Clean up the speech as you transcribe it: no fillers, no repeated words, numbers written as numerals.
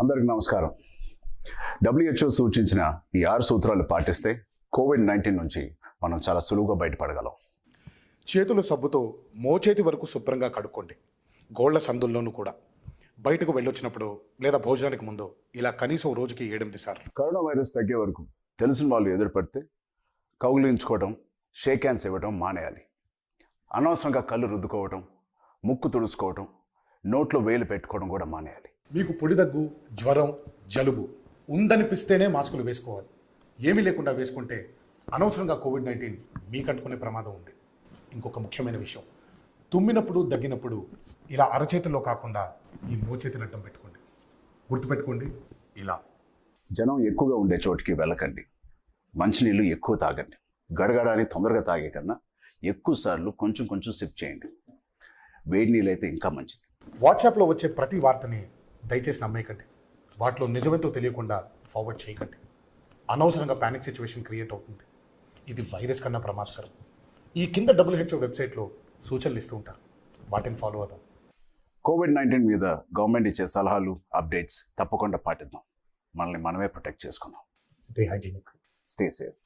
అందరికి నమస్కారం. WHO సూచించిన ఈ 6 సూత్రాలు పాటిస్తే కోవిడ్-19 నుంచి మనం చాలా సులువుగా బయటపడగలం. చేతులు సబ్బుతో మోచేతి వరకు శుభ్రంగా కడుక్కోండి. గోళ్ల సందుల్లోనూ కూడా. బయటకు వెళ్ళొచ్చినప్పుడు లేదా భోజనానికి ముందు ఇలా కనీసం రోజుకి 7-8 సార్లు. కరోనా వైరస్ తగ్గే వరకు తెలిసిన వాళ్ళు ఎదురుపడితే కౌగిలించుకోవడం, షేక్ హ్యాండ్స్ ఇవ్వడం మానేయాలి. అనవసరంగా కళ్ళు రుద్దుకోవడం, ముక్కు తుడుచుకోవడం, నోట్లో వేలు పెట్టుకోవడం కూడా మానేయాలి. మీకు పొడి దగ్గు, జ్వరం, జలుబు ఉందనిపిస్తేనే మాస్కులు వేసుకోవాలి. ఏమీ లేకుండా వేసుకుంటే అనవసరంగా కోవిడ్-19 మీకు అంటుకునే ప్రమాదం ఉంది. ఇంకొక ముఖ్యమైన విషయం, తుమ్మినప్పుడు దగ్గినప్పుడు ఇలా అరచేతిలో కాకుండా ఈ మోచేతిని అడ్డం పెట్టుకోండి. గుర్తుపెట్టుకోండి, ఇలా. జనం ఎక్కువగా ఉండే చోటికి వెళ్ళకండి. మంచినీళ్ళు ఎక్కువ తాగండి. గడగడాని తొందరగా తాగే కన్నా ఎక్కువ సార్లు కొంచెం కొంచెం సిప్ చేయండి. వేడి నీళ్ళు అయితే ఇంకా మంచిది. వాట్సాప్లో వచ్చే ప్రతి వార్తని దయచేసి నమ్మేయకండి. వాటిలో నిజమేంతో తెలియకుండా ఫార్వర్డ్ చేయకండి. అనవసరంగా ప్యానిక్ సిచ్యువేషన్ క్రియేట్ అవుతుంది. ఇది వైరస్ కన్నా ప్రమాదకరం. ఈ కింద WHO వెబ్సైట్లో సూచనలు ఇస్తూ ఉంటారు, వాటిని ఫాలో అవుదాం. కోవిడ్-19 మీద గవర్నమెంట్ ఇచ్చే సలహాలు, అప్డేట్స్ తప్పకుండా పాటిద్దాం. మనల్ని మనమే ప్రొటెక్ట్ చేసుకుందాం. Stay hygienic. Stay safe.